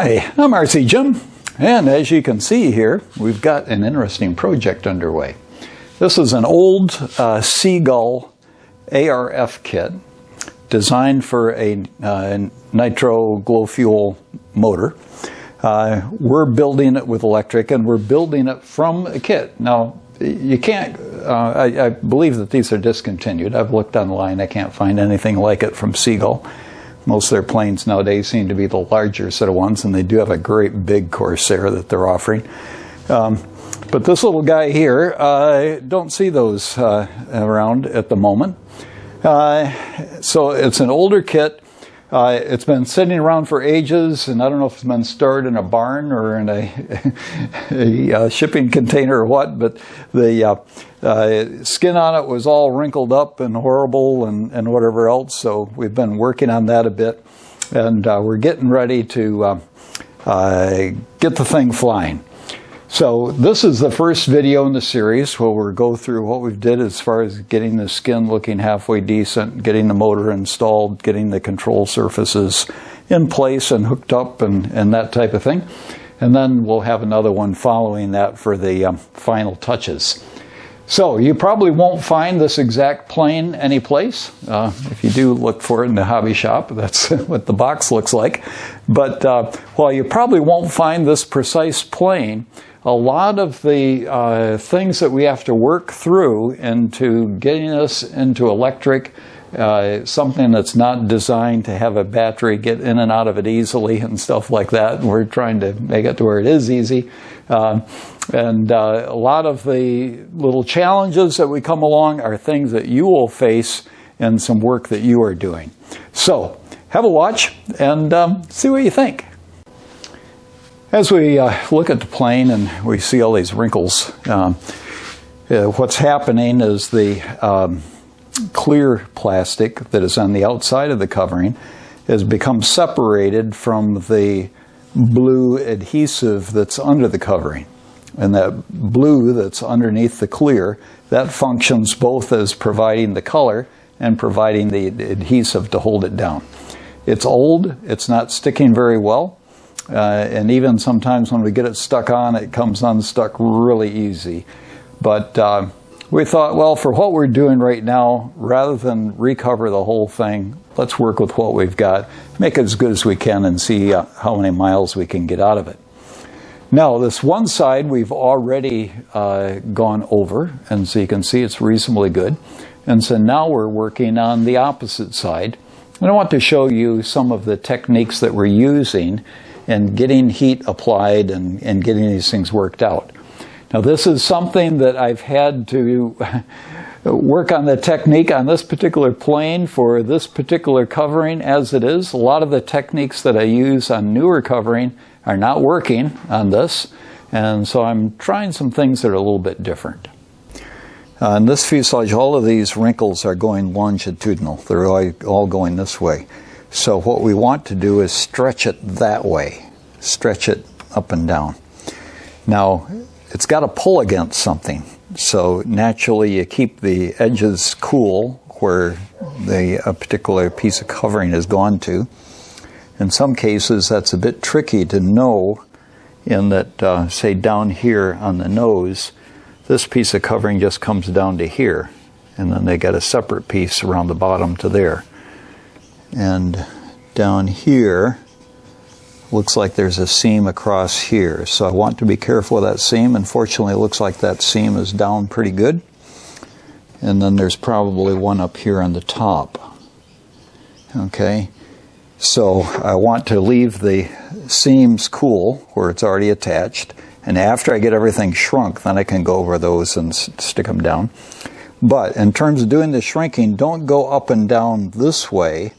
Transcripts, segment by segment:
Hi, I'm RC Jim, and as you can see here, we've got an interesting project underway. This is an old Seagull ARF kit designed for a nitro glow fuel motor. We're building it with electric, and we're building it from a kit. Now, you can't, I believe that these are discontinued. I've looked online, I can't find anything like it from Seagull. Most of their planes nowadays seem to be the larger set of ones, and they do have a great big Corsair that they're offering. But this little guy here, I don't see those around at the moment. So it's an older kit. It's been sitting around for ages, and I don't know if it's been stored in a barn or in a shipping container or what, but the skin on it was all wrinkled up and horrible and whatever else, so we've been working on that a bit, and we're getting ready to get the thing flying. So this is the first video in the series where we'll go through what we've did as far as getting the skin looking halfway decent, getting the motor installed, getting the control surfaces in place and hooked up and that type of thing. And then we'll have another one following that for the final touches. So you probably won't find this exact plane anyplace. If you do, look for it in the hobby shop. That's what the box looks like. But while you probably won't find this precise plane, a lot of the things that we have to work through into getting us into electric, something that's not designed to have a battery get in and out of it easily and stuff like that. We're trying to make it to where it is easy. And a lot of the little challenges that we come along are things that you will face in some work that you are doing. So have a watch and see what you think. As we look at the plane and we see all these wrinkles, what's happening is the clear plastic that is on the outside of the covering has become separated from the blue adhesive that's under the covering. And that blue that's underneath the clear, that functions both as providing the color and providing the adhesive to hold it down. It's old, it's not sticking very well. And even sometimes when we get it stuck on, it comes unstuck really easy. But we thought, well, for what we're doing right now, rather than recover the whole thing, let's work with what we've got, make it as good as we can, and see how many miles we can get out of it. Now, this one side we've already gone over, and so you can see it's reasonably good. And so now we're working on the opposite side. And I want to show you some of the techniques that we're using and getting heat applied and getting these things worked out. Now, this is something that I've had to work on the technique on this particular plane for this particular covering as it is. A lot of the techniques that I use on newer covering are not working on this, and so I'm trying some things that are a little bit different. In this fuselage, all of these wrinkles are going longitudinal. They're all going this way. So what we want to do is stretch it that way, stretch it up and down. Now, it's got to pull against something. So naturally, you keep the edges cool where a particular piece of covering has gone to. In some cases, that's a bit tricky to know in that, say, down here on the nose, this piece of covering just comes down to here. And then they got a separate piece around the bottom to there. And down here, looks like there's a seam across here. So I want to be careful of that seam. Unfortunately, it looks like that seam is down pretty good. And then there's probably one up here on the top. Okay. So I want to leave the seams cool where it's already attached. And after I get everything shrunk, then I can go over those and stick them down. But in terms of doing the shrinking, don't go up and down this way,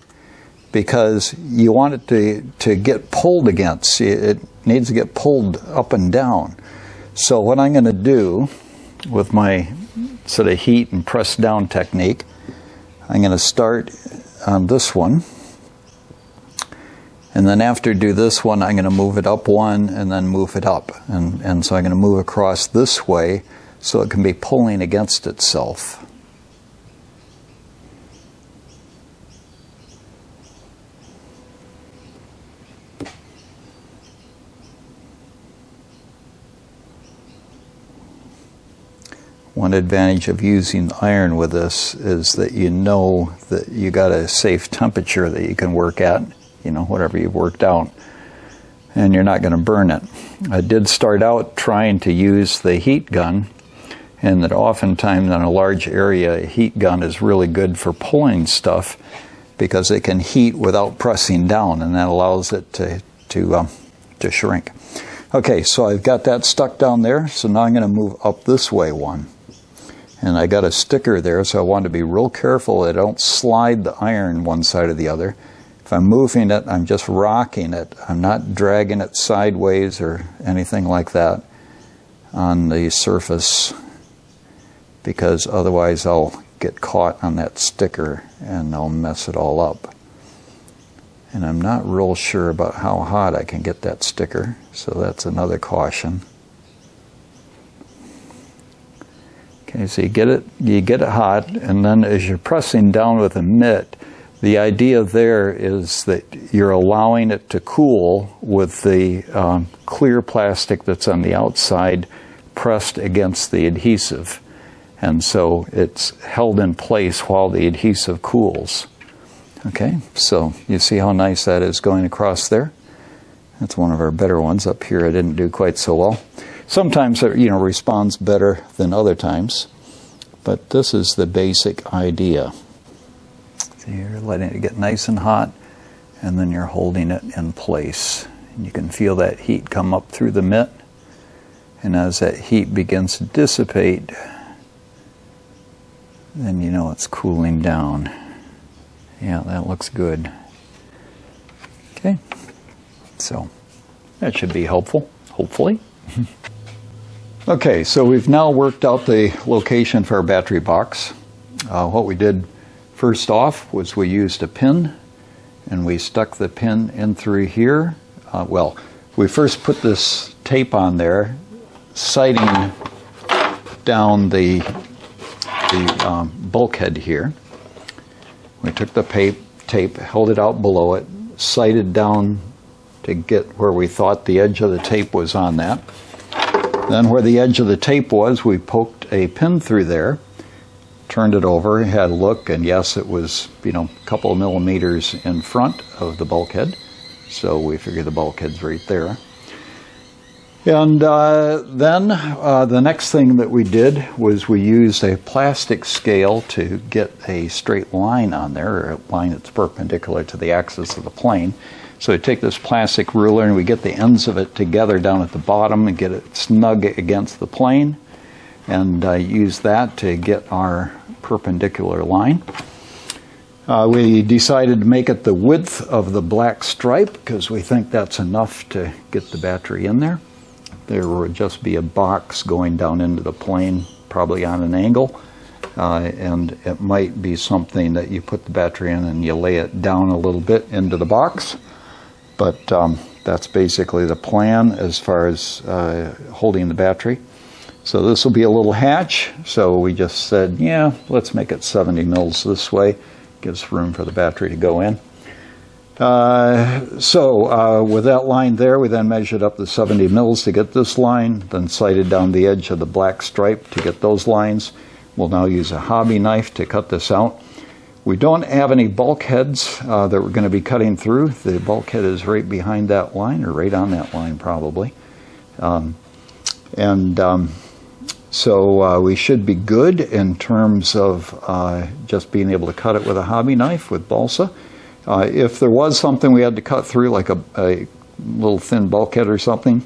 because you want it to get pulled against. It needs to get pulled up and down. So what I'm going to do with my sort of heat and press down technique, I'm going to start on this one. And then after do this one, I'm going to move it up one and then move it up. And so I'm going to move across this way so it can be pulling against itself. One advantage of using iron with this is that you know that you got a safe temperature that you can work at, you know, whatever you've worked out, and you're not going to burn it. I did start out trying to use the heat gun, and that oftentimes in a large area, a heat gun is really good for pulling stuff because it can heat without pressing down, and that allows it to shrink. Okay, so I've got that stuck down there, so now I'm going to move up this way one. And I got a sticker there, so I want to be real careful that I don't slide the iron one side or the other. If I'm moving it, I'm just rocking it. I'm not dragging it sideways or anything like that on the surface, because otherwise I'll get caught on that sticker and I'll mess it all up. And I'm not real sure about how hot I can get that sticker, so that's another caution. Okay, so you get it hot, and then as you're pressing down with a mitt, the idea there is that you're allowing it to cool with the clear plastic that's on the outside pressed against the adhesive. And so it's held in place while the adhesive cools. Okay, so you see how nice that is going across there? That's one of our better ones. Up here I didn't do quite so well. Sometimes it, you know, responds better than other times, but this is the basic idea. So you're letting it get nice and hot, and then you're holding it in place. And you can feel that heat come up through the mitt, and as that heat begins to dissipate, then you know it's cooling down. Yeah, that looks good. Okay, so that should be helpful, hopefully. Okay, so we've now worked out the location for our battery box. What we did first off was we used a pin, and we stuck the pin in through here. Well, we first put this tape on there, sighting down the bulkhead here. We took the tape, held it out below it, sighted down to get where we thought the edge of the tape was on that. Then where the edge of the tape was, we poked a pin through there, turned it over, had a look, and yes, it was, you know, a couple of millimeters in front of the bulkhead. So we figured the bulkhead's right there. And then the next thing that we did was we used a plastic scale to get a straight line on there, or a line that's perpendicular to the axis of the plane. So we take this plastic ruler and we get the ends of it together down at the bottom and get it snug against the plane, and use that to get our perpendicular line. We decided to make it the width of the black stripe because we think that's enough to get the battery in there. There would just be a box going down into the plane, probably on an angle, and it might be something that you put the battery in and you lay it down a little bit into the box. But that's basically the plan as far as holding the battery. So this will be a little hatch, so we just said, yeah, let's make it 70 mils this way. Gives room for the battery to go in. So with that line there, we then measured up the 70 mils to get this line, then sighted down the edge of the black stripe to get those lines. We'll now use a hobby knife to cut this out. We don't have any bulkheads that we're going to be cutting through. The bulkhead is right behind that line, or right on that line probably. So we should be good in terms of just being able to cut it with a hobby knife with balsa. If there was something we had to cut through, like a little thin bulkhead or something,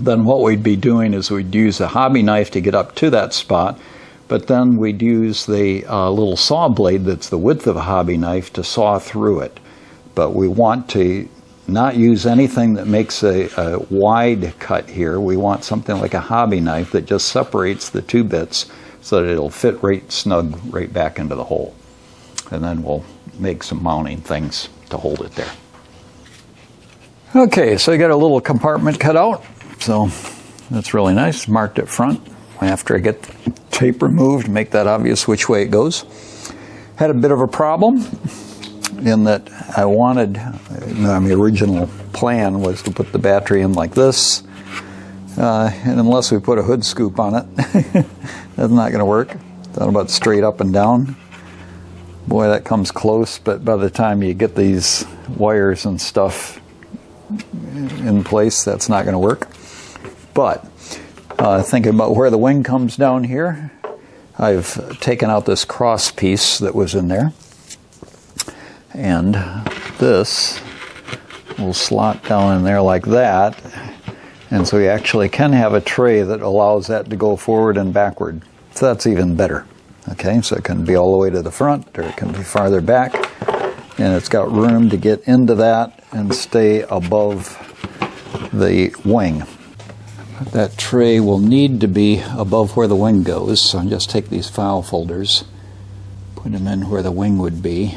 then what we'd be doing is we'd use a hobby knife to get up to that spot, but then we'd use the little saw blade that's the width of a hobby knife to saw through it. But we want to not use anything that makes a wide cut here. We want something like a hobby knife that just separates the two bits so that it'll fit right snug right back into the hole. And then we'll make some mounting things to hold it there. Okay, so I got a little compartment cut out, so that's really nice. Marked it front. After I get the tape removed, make that obvious which way it goes. Had a bit of a problem in that I wanted, my original plan was to put the battery in like this, And unless we put a hood scoop on it, that's not going to work. Thought about straight up and down. Boy, that comes close, but by the time you get these wires and stuff in place, that's not going to work. But thinking about where the wing comes down here, I've taken out this cross piece that was in there, and this will slot down in there like that, and so you actually can have a tray that allows that to go forward and backward. So that's even better. Okay, so it can be all the way to the front, or it can be farther back, and it's got room to get into that and stay above the wing. That tray will need to be above where the wing goes, so I'll just take these file folders, put them in where the wing would be,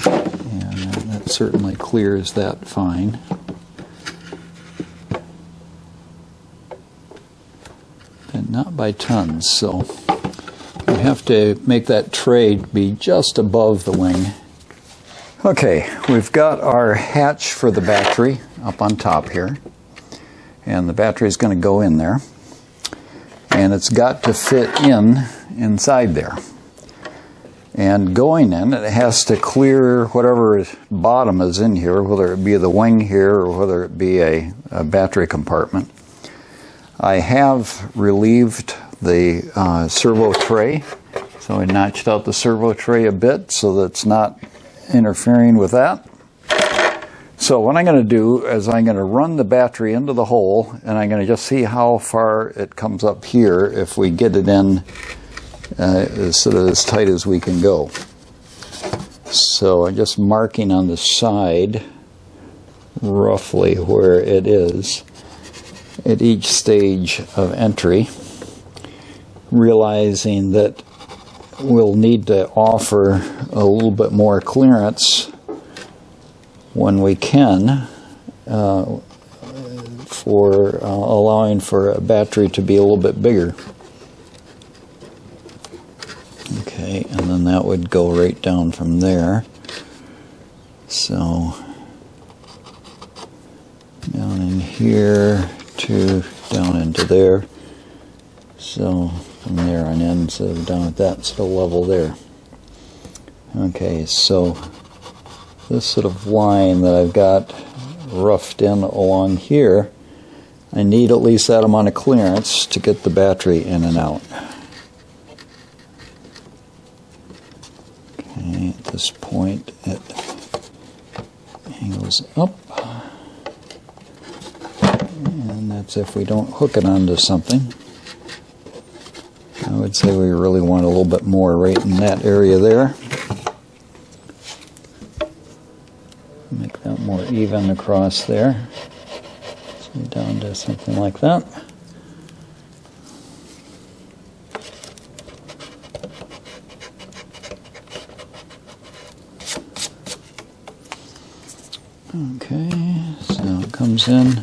and that certainly clears that fine. And not by tons, so we have to make that tray be just above the wing. Okay, we've got our hatch for the battery up on top here, and the battery is going to go in there, and it's got to fit inside there. And going in, it has to clear whatever bottom is in here, whether it be the wing here or whether it be a battery compartment. I have relieved the servo tray, so I notched out the servo tray a bit so that it's not interfering with that. So what I'm going to do is I'm going to run the battery into the hole, and I'm going to just see how far it comes up here if we get it in sort of as tight as we can go. So I'm just marking on the side roughly where it is at each stage of entry, realizing that we'll need to offer a little bit more clearance when we can for allowing for a battery to be a little bit bigger. Okay, and then that would go right down from there. So down in here to down into there. So from there on in, so down at that sort of level there. Okay, so this sort of line that I've got roughed in along here, I need at least that amount of clearance to get the battery in and out. Okay, at this point it angles up, and that's if we don't hook it onto something. I would say we really want a little bit more right in that area there. Make that more even across there. So down to something like that. Okay, so it comes in,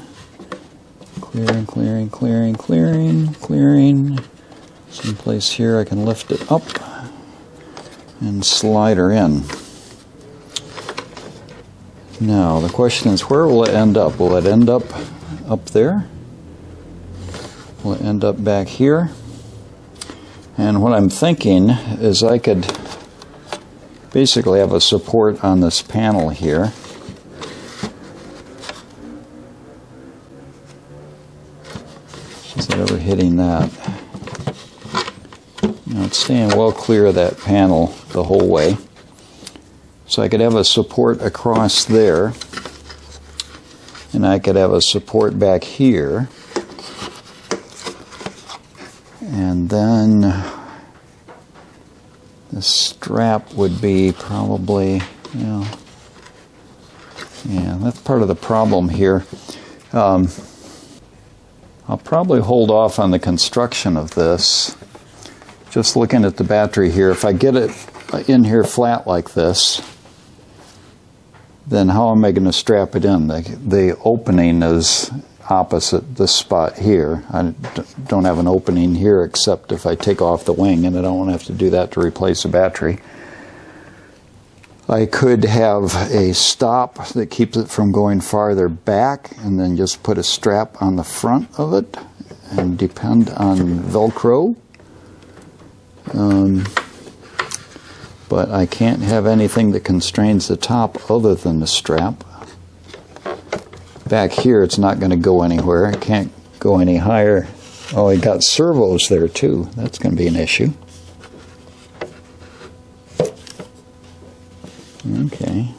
clearing, clearing, clearing, clearing, clearing. Someplace here I can lift it up and slide her in. Now the question is, where will it end up? Will it end up there? Will it end up back here? And what I'm thinking is I could basically have a support on this panel here. Is it ever hitting that? Now it's staying well clear of that panel the whole way. So I could have a support across there, and I could have a support back here, and then the strap would be probably, yeah, that's part of the problem here. I'll probably hold off on the construction of this. Just looking at the battery here, if I get it in here flat like this, then how am I going to strap it in? The opening is opposite this spot here. I don't have an opening here except if I take off the wing, and I don't want to have to do that to replace a battery. I could have a stop that keeps it from going farther back and then just put a strap on the front of it and depend on Velcro. But I can't have anything that constrains the top other than the strap. Back here it's not going to go anywhere. It can't go any higher. Oh, I got servos there too. That's going to be an issue. Okay.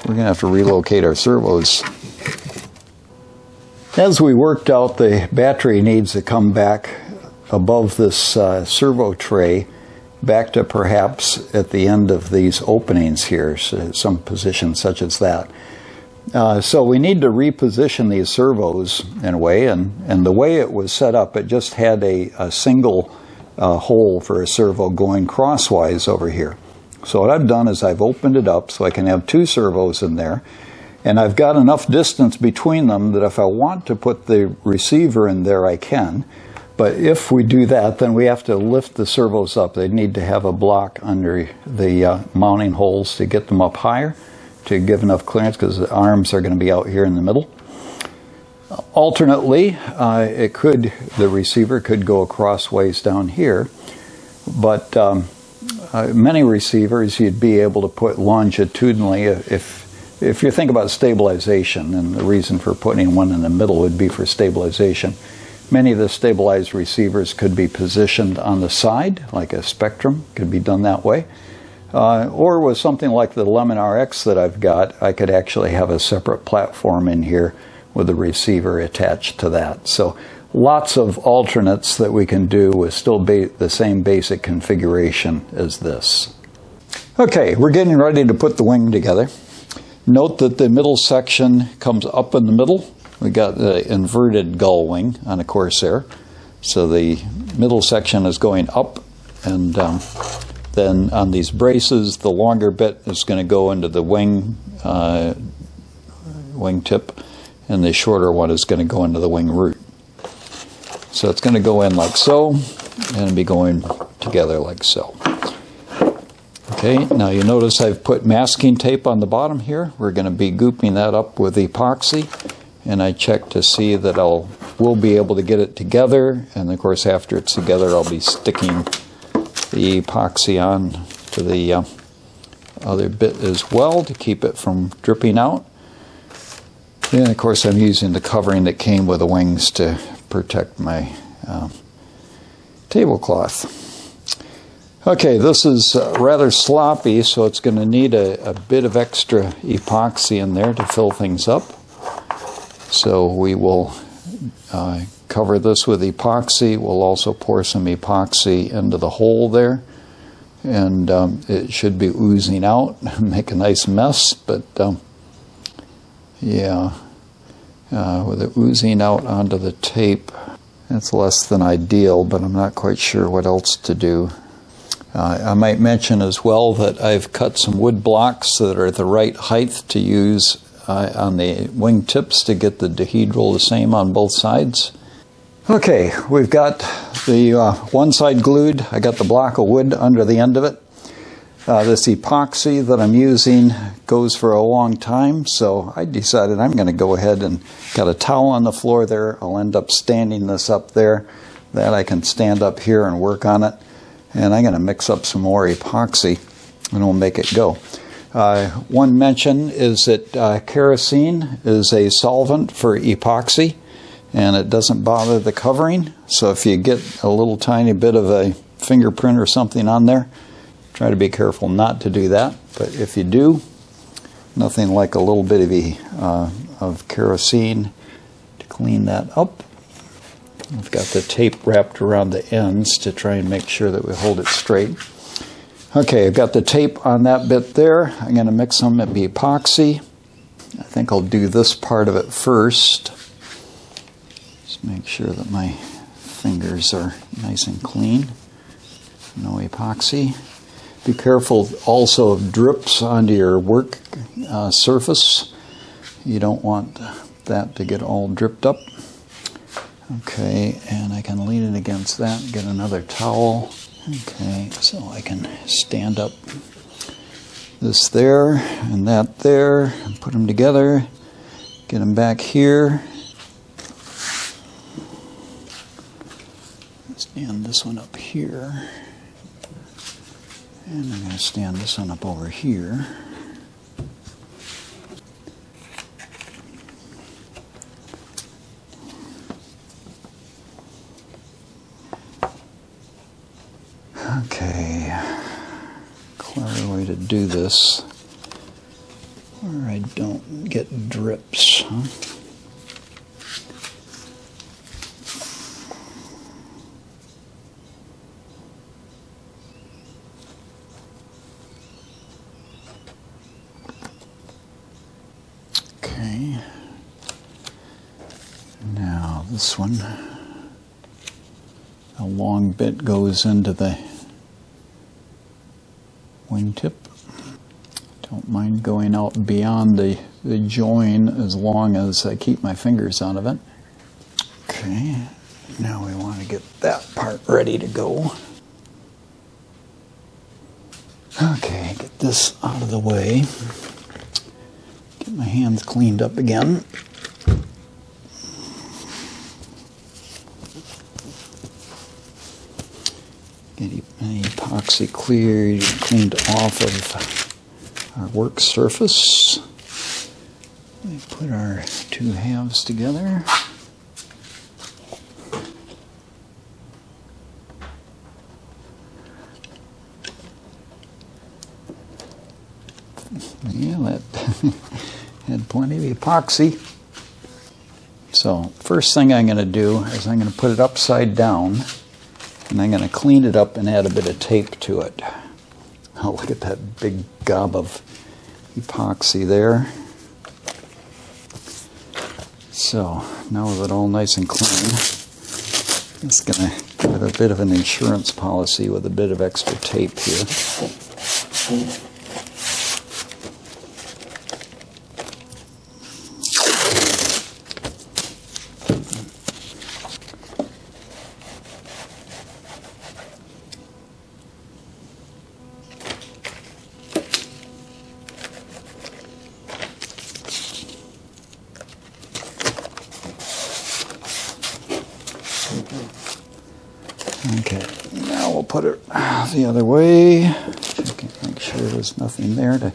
We're going to have to relocate our servos. As we worked out, the battery needs to come back above this servo tray, back to perhaps at the end of these openings here, so some position such as that. So we need to reposition these servos in a way, and the way it was set up, it just had a single hole for a servo going crosswise over here. So what I've done is I've opened it up so I can have two servos in there, and I've got enough distance between them that if I want to put the receiver in there, I can. But if we do that, then we have to lift the servos up. They need to have a block under the mounting holes to get them up higher, to give enough clearance, because the arms are going to be out here in the middle. Alternately, the receiver could go across ways down here, but many receivers you'd be able to put longitudinally if you think about stabilization, and the reason for putting one in the middle would be for stabilization. Many of the stabilized receivers could be positioned on the side, like a Spectrum could be done that way. Or with something like the Lemon RX that I've got, I could actually have a separate platform in here with a receiver attached to that. So lots of alternates that we can do with still the same basic configuration as this. Okay, we're getting ready to put the wing together. Note that the middle section comes up in the middle. We got the inverted gull wing on a Corsair. So the middle section is going up, and then on these braces, the longer bit is going to go into the wing tip, and the shorter one is going to go into the wing root. So it's going to go in like so, and be going together like so. Okay, now you notice I've put masking tape on the bottom here. We're going to be gooping that up with epoxy, and I check to see that we'll be able to get it together, and of course after it's together I'll be sticking the epoxy on to the other bit as well to keep it from dripping out. And of course I'm using the covering that came with the wings to protect my tablecloth. Okay, this is rather sloppy, so it's going to need a bit of extra epoxy in there to fill things up. So we will cover this with epoxy. We'll also pour some epoxy into the hole there, and it should be oozing out, make a nice mess, but yeah, with it oozing out onto the tape, that's less than ideal, but I'm not quite sure what else to do. I might mention as well that I've cut some wood blocks that are the right height to use on the wing tips to get the dihedral the same on both sides. Okay, we've got the one side glued. I got the block of wood under the end of it. This epoxy that I'm using goes for a long time, so I decided I'm going to go ahead and got a towel on the floor there. I'll end up standing this up there. That I can stand up here and work on it. And I'm going to mix up some more epoxy and we'll make it go. One mention is that kerosene is a solvent for epoxy, and it doesn't bother the covering. So if you get a little tiny bit of a fingerprint or something on there, try to be careful not to do that. But if you do, nothing like a little bit of kerosene to clean that up. I've got the tape wrapped around the ends to try and make sure that we hold it straight. Okay, I've got the tape on that bit there. I'm going to mix some of the epoxy. I think I'll do this part of it first. Just make sure that my fingers are nice and clean. No epoxy. Be careful also of drips onto your work surface. You don't want that to get all dripped up. Okay, and I can lean it against that and get another towel. Okay, so I can stand up this there and that there, and put them together, get them back here. Stand this one up here, and I'm going to stand this one up over here. Okay, clever way to do this where I don't get drips, huh? Okay, now this one, a long bit goes into the wingtip. Don't mind going out beyond the join as long as I keep my fingers out of it. Okay, now we want to get that part ready to go. Okay, get this out of the way. Get my hands cleaned up again. Get any epoxy cleaned off of our work surface. We put our two halves together. Yeah, that had plenty of epoxy. So first thing I'm going to do is I'm going to put it upside down, and I'm going to clean it up and add a bit of tape to it. Oh, look at that big gob of epoxy there. So now with it all nice and clean, I'm just going to give it a bit of an insurance policy with a bit of extra tape here. Okay, now we'll put it the other way. Check and make sure there's nothing there to...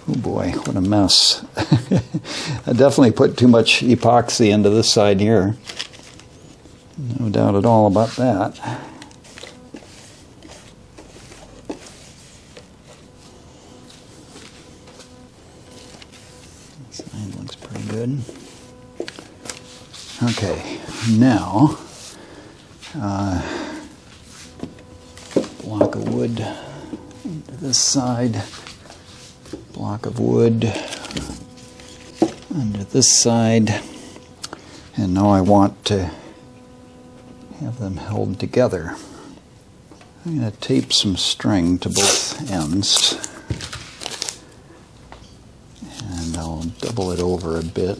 Oh boy, what a mess. I definitely put too much epoxy into this side here. No doubt at all about that. This side looks pretty good. Okay, now... block of wood into this side, block of wood under this side, and now I want to have them held together. I'm going to tape some string to both ends, and I'll double it over a bit.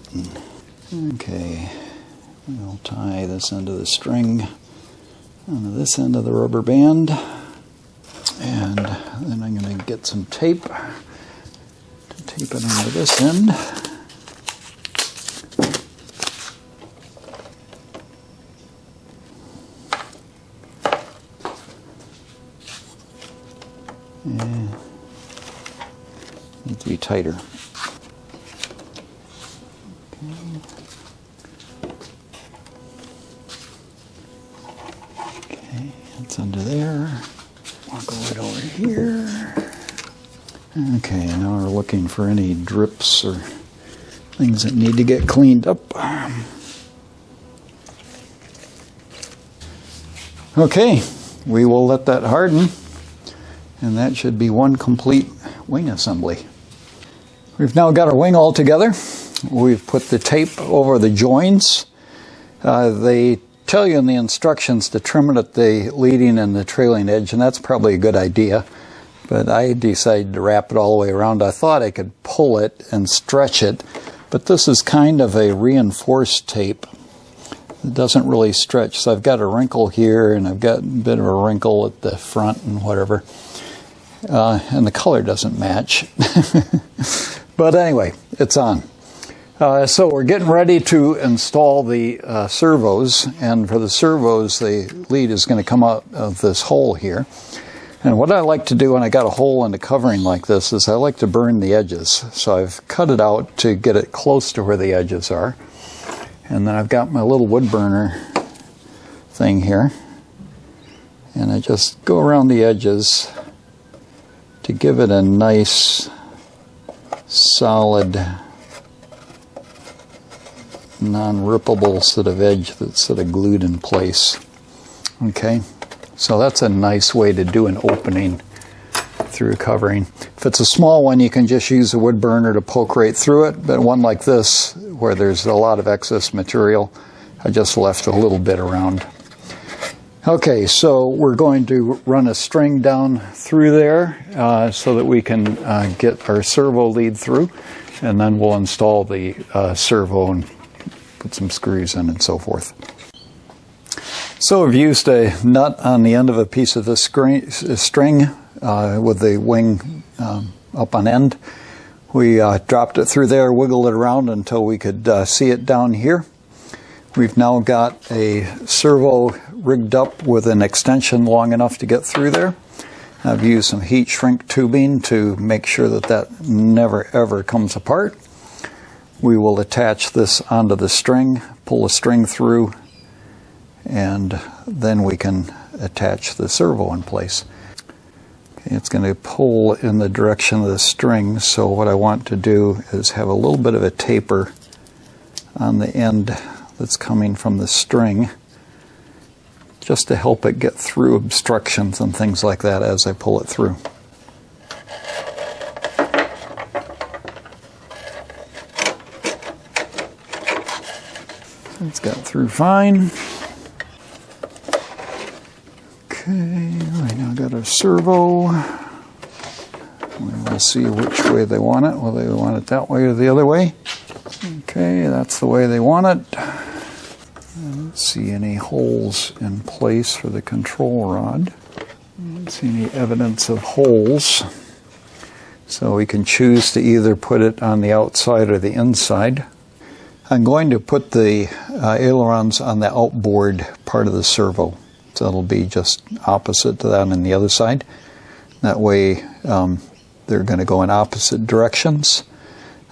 Okay, we'll tie this end of the string onto this end of the rubber band, and then I'm going to get some tape to tape it onto this end. Yeah, needs to be tighter. Okay, that's under there. Walk it over here. Okay, now we're looking for any drips or things that need to get cleaned up. Okay, we will let that harden, and that should be one complete wing assembly. We've now got our wing all together. We've put the tape over the joins. They tell you in the instructions to trim it at the leading and the trailing edge, and that's probably a good idea. But I decided to wrap it all the way around. I thought I could pull it and stretch it, but this is kind of a reinforced tape. It doesn't really stretch. So I've got a wrinkle here, and I've got a bit of a wrinkle at the front and whatever. and the color doesn't match. But anyway, it's on. So we're getting ready to install the servos, and for the servos, the lead is going to come out of this hole here. And what I like to do when I got a hole in the covering like this is I like to burn the edges. So I've cut it out to get it close to where the edges are. And then I've got my little wood burner thing here. And I just go around the edges to give it a nice, solid, non-rippable sort of edge that's sort of glued in place. Okay, so that's a nice way to do an opening through covering. If it's a small one, you can just use a wood burner to poke right through it, but one like this, where there's a lot of excess material, I just left a little bit around. Okay, so we're going to run a string down through there so that we can get our servo lead through, and then we'll install the servo and put some screws in and so forth. So I've used a nut on the end of a piece of this string with the wing up on end. We dropped it through there, wiggled it around until we could see it down here. We've now got a servo rigged up with an extension long enough to get through there. I've used some heat shrink tubing to make sure that that never ever comes apart. We will attach this onto the string, pull the string through, and then we can attach the servo in place. Okay, it's going to pull in the direction of the string, so what I want to do is have a little bit of a taper on the end that's coming from the string, just to help it get through obstructions and things like that as I pull it through. It's got through fine. Okay, right now got our servo. We'll see which way they want it. Whether they want it that way or the other way. Okay, that's the way they want it. I don't see any holes in place for the control rod. I don't see any evidence of holes. So we can choose to either put it on the outside or the inside. I'm going to put the ailerons on the outboard part of the servo. So it'll be just opposite to that on the other side. That way they're going to go in opposite directions.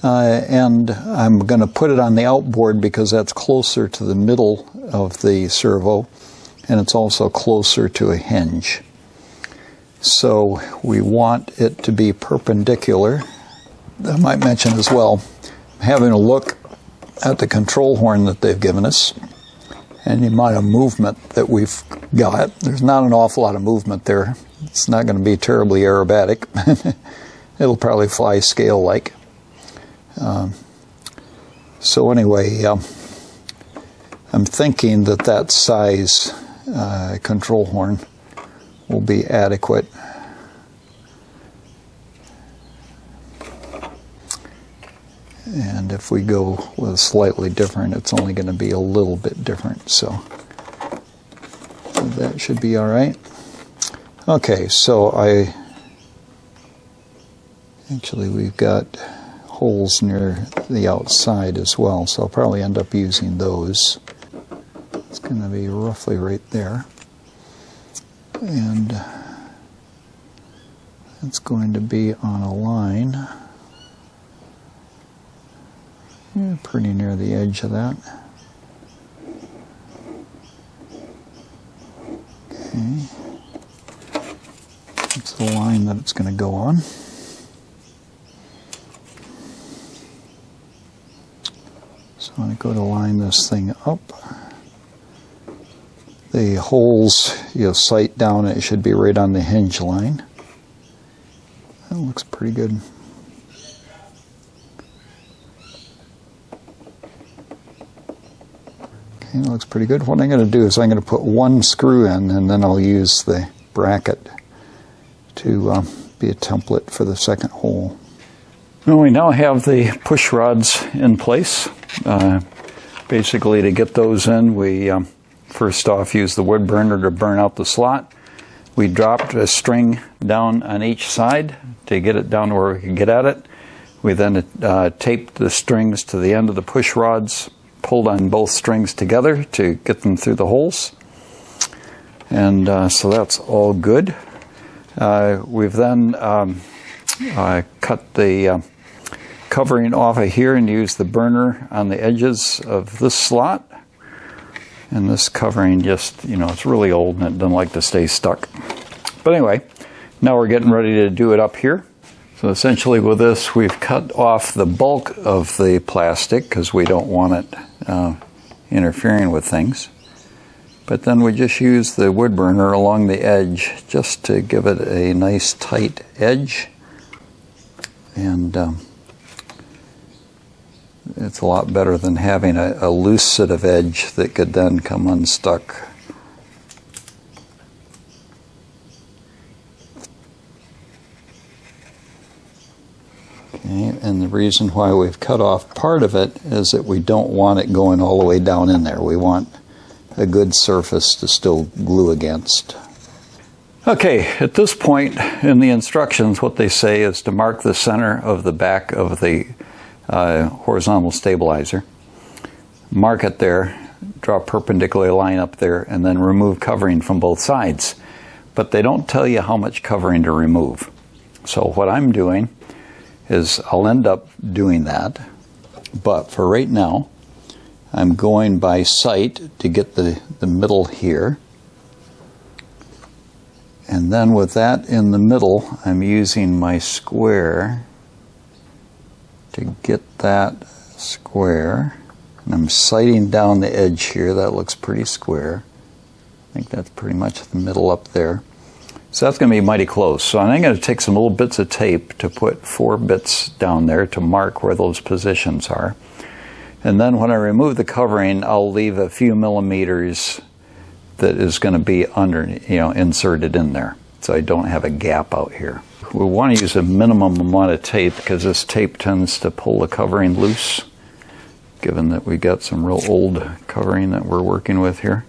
And I'm going to put it on the outboard because that's closer to the middle of the servo, and it's also closer to a hinge. So we want it to be perpendicular. I might mention as well, having a look at the control horn that they've given us and the amount of movement that we've got. There's not an awful lot of movement there. It's not going to be terribly aerobatic. It'll probably fly scale-like. So anyway, I'm thinking that that size control horn will be adequate. And if we go with slightly different, it's only going to be a little bit different. So that should be all right. Okay, so actually we've got holes near the outside as well, so I'll probably end up using those. It's going to be roughly right there. And it's going to be on a line. Yeah, pretty near the edge of that. Okay. That's the line that it's going to go on. So when I go to line this thing up, the holes, you'll sight down, it should be right on the hinge line. That looks pretty good. Okay, that looks pretty good. What I'm going to do is I'm going to put one screw in, and then I'll use the bracket to be a template for the second hole. Well, we now have the push rods in place. Basically, to get those in, we first off use the wood burner to burn out the slot. We dropped a string down on each side to get it down where we could get at it. We then taped the strings to the end of the push rods, pulled on both strings together to get them through the holes. And so that's all good. We've then cut the covering off of here and used the burner on the edges of this slot. And this covering just, it's really old and it doesn't like to stay stuck. But anyway, now we're getting ready to do it up here. So essentially with this, we've cut off the bulk of the plastic because we don't want it interfering with things. But then we just use the wood burner along the edge just to give it a nice tight edge. And it's a lot better than having a loose set of edge that could then come unstuck. Okay, and the reason why we've cut off part of it is that we don't want it going all the way down in there. We want a good surface to still glue against. Okay, at this point in the instructions, what they say is to mark the center of the back of the horizontal stabilizer. Mark it there, draw a perpendicular line up there, and then remove covering from both sides. But they don't tell you how much covering to remove. So what I'm doing is I'll end up doing that, but for right now I'm going by sight to get the middle here, and then with that in the middle I'm using my square to get that square, and I'm sighting down the edge here. That looks pretty square. I think that's pretty much the middle up there. So that's going to be mighty close. So I'm going to take some little bits of tape to put 4 bits down there to mark where those positions are. And then when I remove the covering, I'll leave a few millimeters that is going to be under, inserted in there, so I don't have a gap out here. We want to use a minimum amount of tape because this tape tends to pull the covering loose, given that we got some real old covering that we're working with here.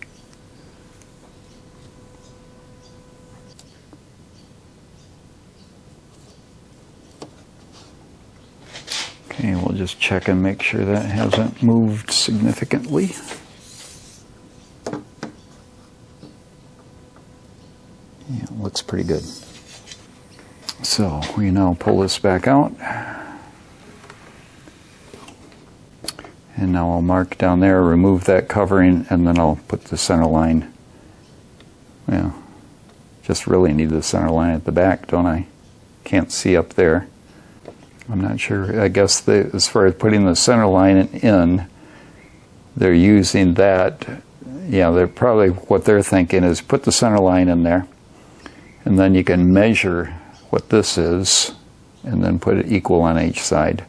Okay, we'll just check and make sure that hasn't moved significantly. Yeah, it looks pretty good. So we now pull this back out. And now I'll mark down there, remove that covering, and then I'll put the center line. Yeah, just really need the center line at the back, don't I? Can't see up there. I'm not sure. I guess as far as putting the center line in, they're using that. Yeah, they're probably, what they're thinking is put the center line in there, and then you can measure what this is, and then put it equal on each side,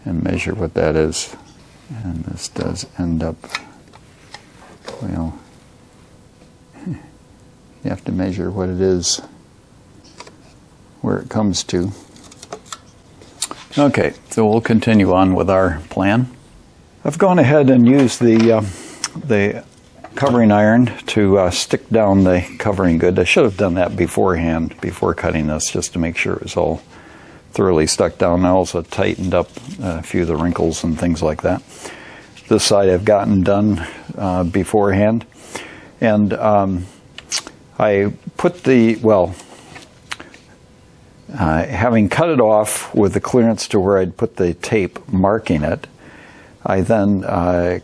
and measure what that is. And this does end up, well, you have to measure what it is, where it comes to. Okay, so we'll continue on with our plan. I've gone ahead and used the covering iron to stick down the covering good. I should have done that beforehand, before cutting this, just to make sure it was all thoroughly stuck down. I also tightened up a few of the wrinkles and things like that. This side I've gotten done beforehand. And I put the, having cut it off with the clearance to where I'd put the tape marking it, I then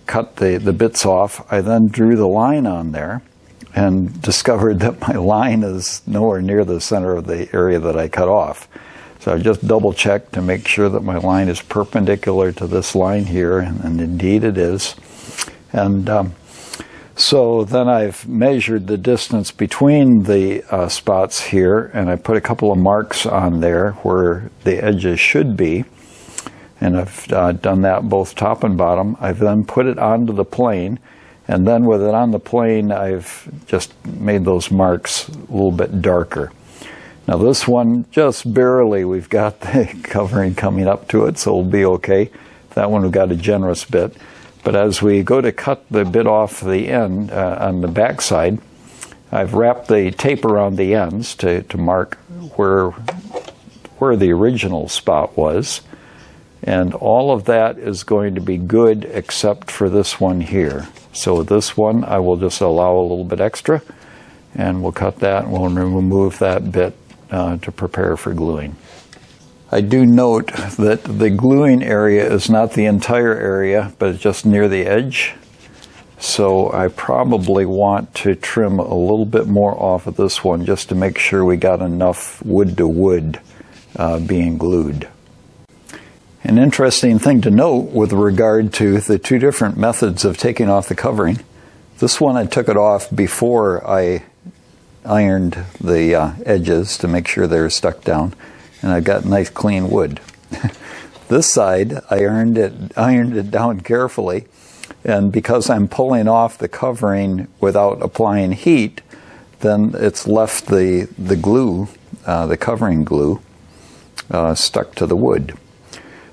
cut the bits off. I then drew the line on there and discovered that my line is nowhere near the center of the area that I cut off. So I just double checked to make sure that my line is perpendicular to this line here, and indeed it is. And so then I've measured the distance between the spots here, and I put a couple of marks on there where the edges should be. And I've done that both top and bottom. I've then put it onto the plane, and then with it on the plane, I've just made those marks a little bit darker. Now this one, just barely, we've got the covering coming up to it, so we'll be okay. That one we've got a generous bit. But as we go to cut the bit off the end on the back side, I've wrapped the tape around the ends to mark where the original spot was. And all of that is going to be good except for this one here. So this one I will just allow a little bit extra, and we'll cut that and we'll remove that bit to prepare for gluing. I do note that the gluing area is not the entire area, but it's just near the edge. So I probably want to trim a little bit more off of this one just to make sure we got enough wood to wood being glued. An interesting thing to note with regard to the two different methods of taking off the covering. This one I took it off before I ironed the edges to make sure they were stuck down, and I got nice clean wood. This side I ironed it down carefully, and because I'm pulling off the covering without applying heat, then it's left the glue, the covering glue, stuck to the wood.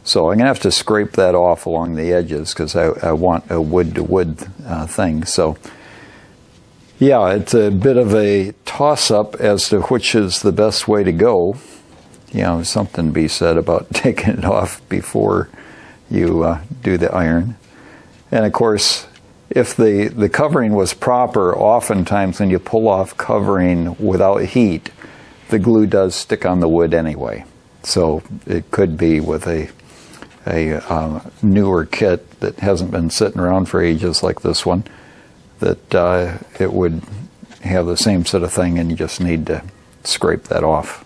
So I'm going to have to scrape that off along the edges because I want a wood-to-wood thing. So yeah, it's a bit of a toss-up as to which is the best way to go. You know, something to be said about taking it off before you do the iron. And of course, if the covering was proper, oftentimes when you pull off covering without heat, the glue does stick on the wood anyway. So it could be with a newer kit that hasn't been sitting around for ages like this one, that it would have the same sort of thing, and you just need to scrape that off.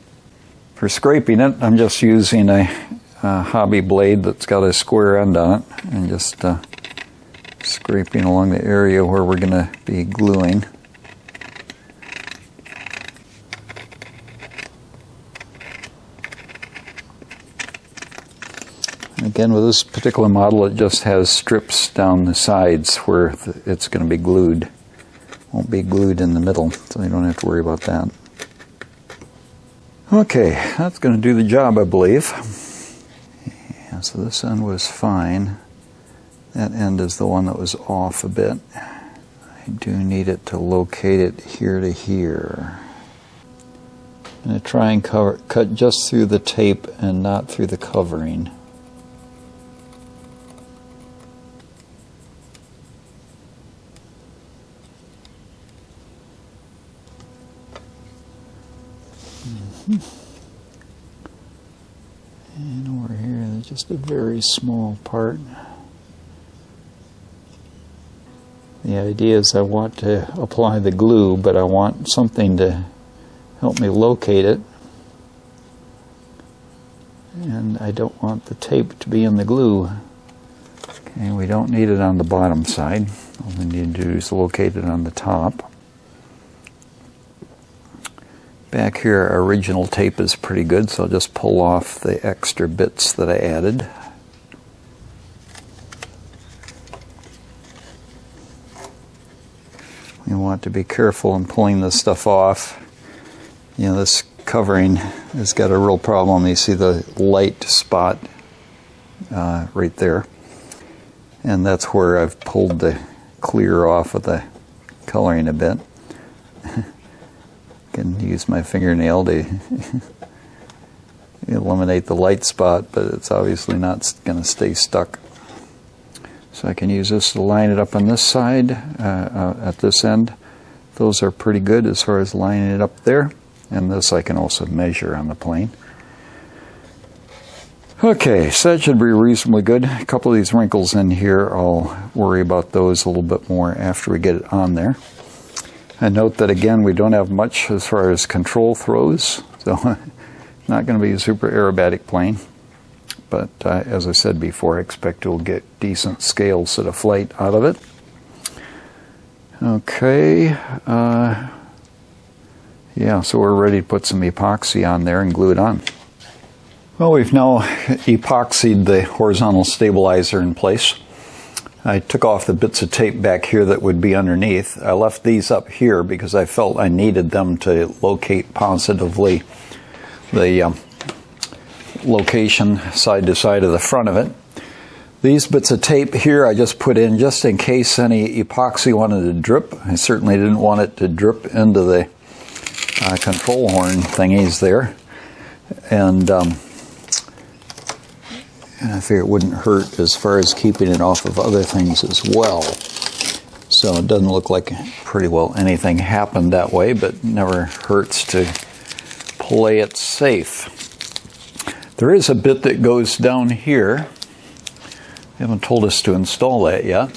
For scraping it, I'm just using a hobby blade that's got a square end on it, and just scraping along the area where we're going to be gluing. Again, with this particular model, it just has strips down the sides where it's going to be glued. Won't be glued in the middle, so you don't have to worry about that. Okay, that's going to do the job, I believe. Yeah, so this end was fine. That end is the one that was off a bit. I do need it to locate it here to here. I'm going to try and cut just through the tape and not through the covering. And over here, there's just a very small part. The idea is I want to apply the glue, but I want something to help me locate it. And I don't want the tape to be in the glue. Okay, we don't need it on the bottom side. All we need to do is locate it on the top. Back here, our original tape is pretty good, so I'll just pull off the extra bits that I added. You want to be careful in pulling this stuff off. You know, this covering has got a real problem. You see the light spot right there. And that's where I've pulled the clear off of the coloring a bit. Can use my fingernail to eliminate the light spot, but it's obviously not going to stay stuck. So I can use this to line it up on this side, at this end. Those are pretty good as far as lining it up there. And this I can also measure on the plane. Okay, so that should be reasonably good. A couple of these wrinkles in here, I'll worry about those a little bit more after we get it on there. I note that again, we don't have much as far as control throws, so not going to be a super aerobatic plane. But as I said before, I expect we'll get decent scale sort of flight out of it. Okay, yeah, so we're ready to put some epoxy on there and glue it on. Well, we've now epoxied the horizontal stabilizer in place. I took off the bits of tape back here that would be underneath. I left these up here because I felt I needed them to locate positively the location side to side of the front of it. These bits of tape here I just put in just in case any epoxy wanted to drip. I certainly didn't want it to drip into the control horn thingies there. And I figure it wouldn't hurt as far as keeping it off of other things as well. So it doesn't look like pretty well anything happened that way, but never hurts to play it safe. There is a bit that goes down here. They haven't told us to install that yet.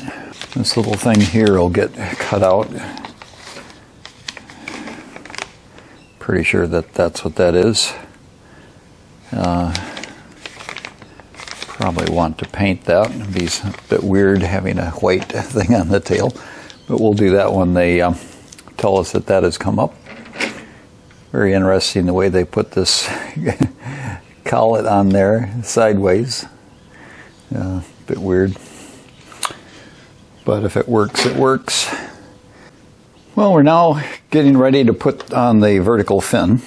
This little thing here will get cut out. Pretty sure that that's what that is. Probably want to paint that. It'd be a bit weird having a white thing on the tail, but we'll do that when they tell us that that has come up. Very interesting the way they put this collet on there sideways. Bit weird, but if it works, it works. Well, we're now getting ready to put on the vertical fin.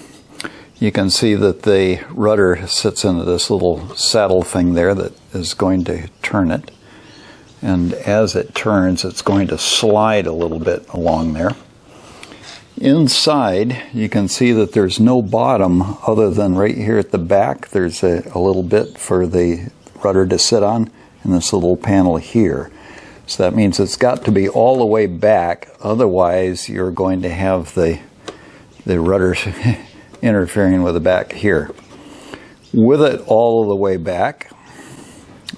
You can see that the rudder sits into this little saddle thing there that is going to turn it. And as it turns, it's going to slide a little bit along there. Inside, you can see that there's no bottom other than right here at the back. There's a little bit for the rudder to sit on and this little panel here. So that means it's got to be all the way back. Otherwise, you're going to have the rudder interfering with the back here. With it all the way back,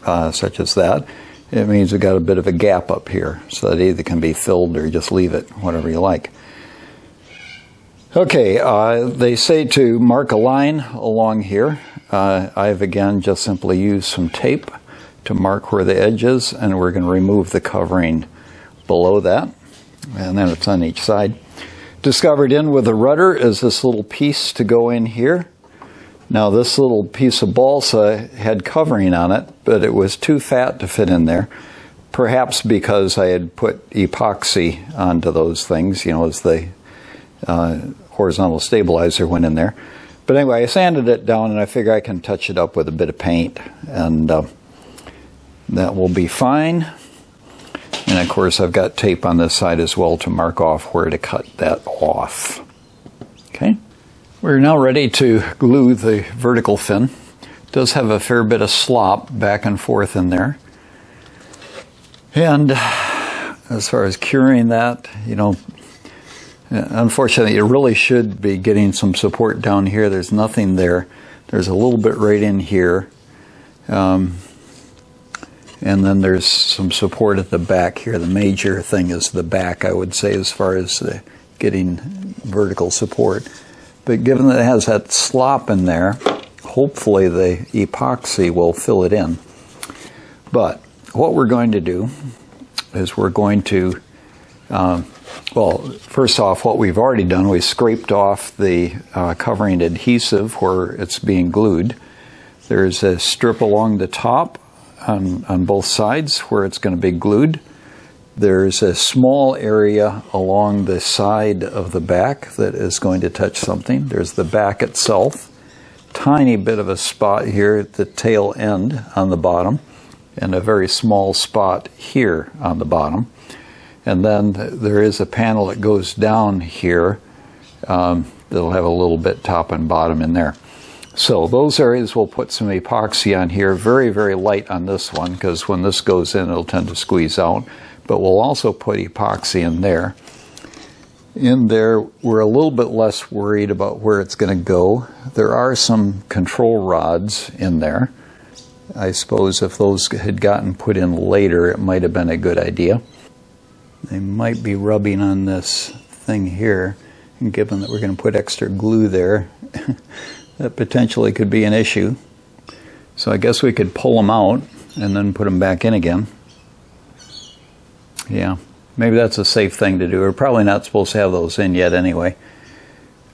such as that, it means we've got a bit of a gap up here, so that either can be filled or just leave it, whatever you like. Okay, they say to mark a line along here. I've again just simply used some tape to mark where the edge is, and we're going to remove the covering below that, and then it's on each side. Discovered in with the rudder is this little piece to go in here. Now this little piece of balsa had covering on it, but it was too fat to fit in there. Perhaps because I had put epoxy onto those things, you know, as the horizontal stabilizer went in there. But anyway, I sanded it down and I figure I can touch it up with a bit of paint, and that will be fine. And of course I've got tape on this side as well to mark off where to cut that off. Okay, we're now ready to glue the vertical fin. It does have a fair bit of slop back and forth in there. And as far as curing that, you know, unfortunately you really should be getting some support down here. There's nothing there. There's a little bit right in here. And then there's some support at the back here. The major thing is the back, I would say, as far as getting vertical support. But given that it has that slop in there, hopefully the epoxy will fill it in. But what we're going to do is we're going to, well, first off, what we've already done, we scraped off the covering adhesive where it's being glued. There's a strip along the top on both sides where it's going to be glued. There's a small area along the side of the back that is going to touch something. There's the back itself. Tiny bit of a spot here at the tail end on the bottom, and a very small spot here on the bottom. And then there is a panel that goes down here that'll have a little bit top and bottom in there. So those areas we'll put some epoxy on here, very, very light on this one, because when this goes in it'll tend to squeeze out. But we'll also put epoxy in there. In there, we're a little bit less worried about where it's going to go. There are some control rods in there. I suppose if those had gotten put in later, it might have been a good idea. They might be rubbing on this thing here, and given that we're going to put extra glue there, that potentially could be an issue. So I guess we could pull them out and then put them back in again. Yeah, maybe that's a safe thing to do. We're probably not supposed to have those in yet anyway.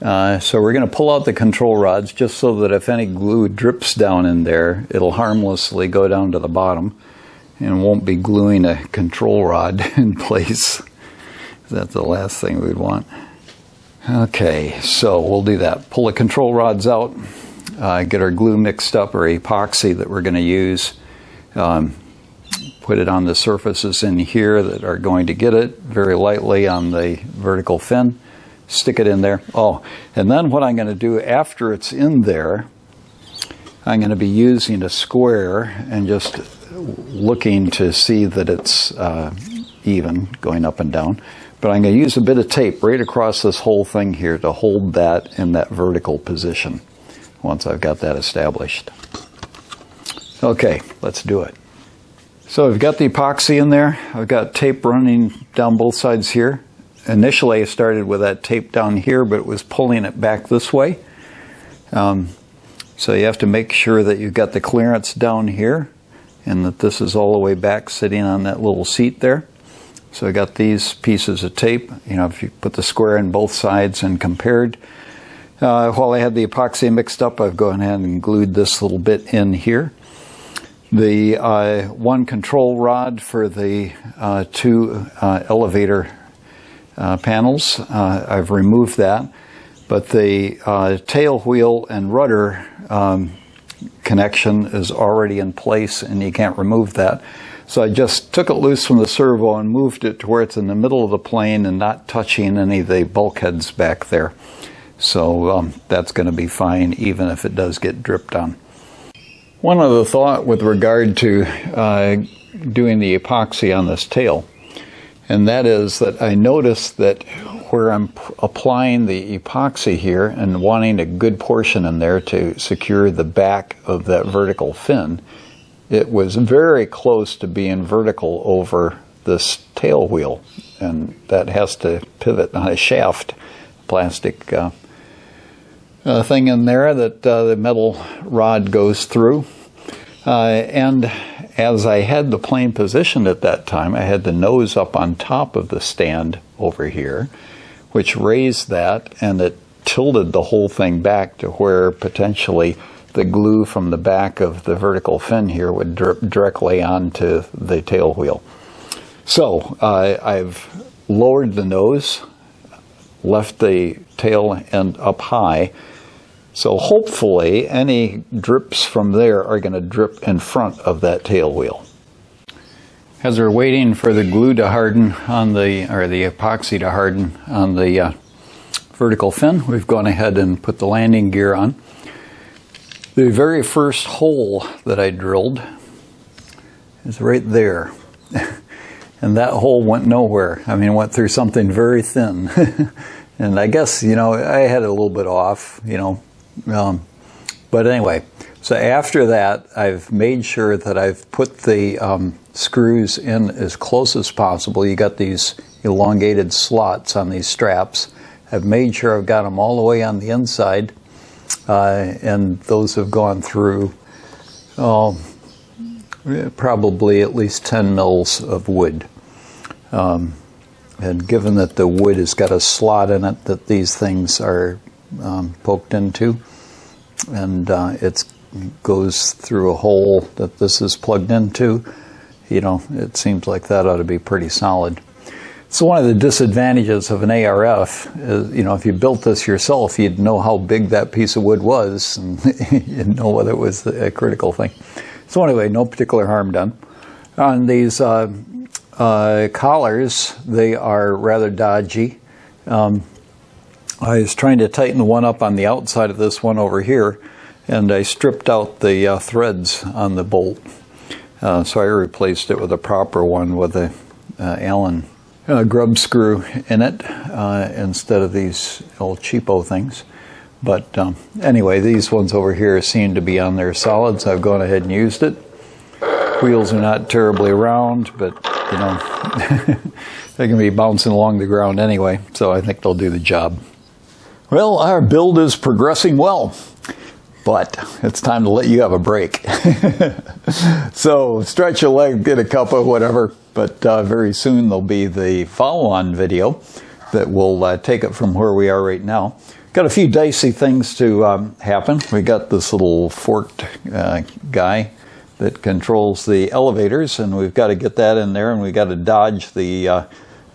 So we're going to pull out the control rods just so that if any glue drips down in there, it'll harmlessly go down to the bottom and won't be gluing a control rod in place. That's the last thing we'd want. Okay, so we'll do that. Pull the control rods out, get our glue mixed up, or epoxy that we're going to use. put it on the surfaces in here that are going to get it very lightly on the vertical fin, stick it in there. Oh, and then what I'm going to do after it's in there, I'm going to be using a square and just looking to see that it's even going up and down. But I'm going to use a bit of tape right across this whole thing here to hold that in that vertical position once I've got that established. Okay, let's do it. So I've got the epoxy in there. I've got tape running down both sides here. Initially I started with that tape down here, but it was pulling it back this way. So you have to make sure that you've got the clearance down here and that this is all the way back sitting on that little seat there. So I got these pieces of tape. You know, if you put the square in both sides and compared. While I had the epoxy mixed up, I've gone ahead and glued this little bit in here. The one control rod for the two elevator panels, I've removed that. But the tail wheel and rudder connection is already in place and you can't remove that. So I just took it loose from the servo and moved it to where it's in the middle of the plane and not touching any of the bulkheads back there. So that's going to be fine even if it does get dripped on. One other thought with regard to doing the epoxy on this tail, and that is that I noticed that where I'm applying the epoxy here and wanting a good portion in there to secure the back of that vertical fin, it was very close to being vertical over this tail wheel, and that has to pivot on a shaft, plastic thing in there that the metal rod goes through. And as I had the plane positioned at that time, I had the nose up on top of the stand over here, which raised that, and it tilted the whole thing back to where potentially the glue from the back of the vertical fin here would drip directly onto the tail wheel. So I've lowered the nose, left the tail end up high, so hopefully any drips from there are going to drip in front of that tail wheel. As we're waiting for the glue to harden on the epoxy to harden on the vertical fin, we've gone ahead and put the landing gear on. The very first hole that I drilled is right there. And that hole went nowhere. I mean, it went through something very thin. And I guess, you know, I had it a little bit off, you know. But anyway, so after that, I've made sure that I've put the screws in as close as possible. You got these elongated slots on these straps. I've made sure I've got them all the way on the inside. And those have gone through probably at least 10 mils of wood. And given that the wood has got a slot in it that these things are poked into, and it goes through a hole that this is plugged into, you know, it seems like that ought to be pretty solid. So one of the disadvantages of an ARF is, you know, if you built this yourself, you'd know how big that piece of wood was, and you'd know whether it was a critical thing. So anyway, no particular harm done. On these collars, they are rather dodgy. I was trying to tighten the one up on the outside of this one over here, and I stripped out the threads on the bolt. So I replaced it with a proper one with a Allen grub screw in it instead of these old cheapo things. But anyway, these ones over here seem to be on there solid, so I've gone ahead and used it. Wheels are not terribly round, but you know, they can be bouncing along the ground anyway, so I think they'll do the job. Well, our build is progressing well, but it's time to let you have a break. So stretch your leg, get a cup of whatever, but very soon there'll be the follow-on video that will take it from where we are right now. Got a few dicey things to happen. We got this little forked guy that controls the elevators, and we've got to get that in there, and we've got to dodge the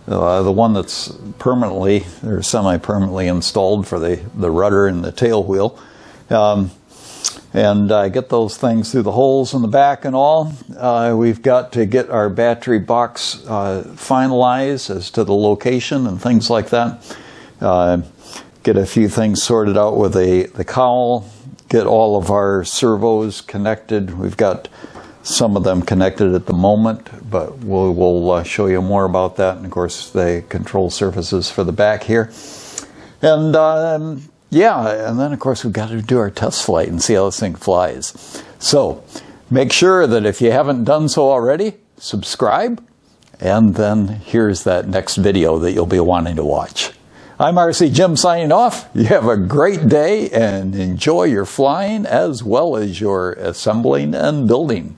one that's permanently or semi-permanently installed for the rudder and the tail wheel. and get those things through the holes in the back and all. We've got to get our battery box finalized as to the location and things like that. Get a few things sorted out with the cowl. Get all of our servos connected. We've got some of them connected at the moment, but we'll show you more about that. And of course, the control surfaces for the back here. And yeah, and then of course we've got to do our test flight and see how this thing flies. So make sure that if you haven't done so already, subscribe, and then here's that next video that you'll be wanting to watch. I'm RC Jim signing off. You have a great day and enjoy your flying as well as your assembling and building.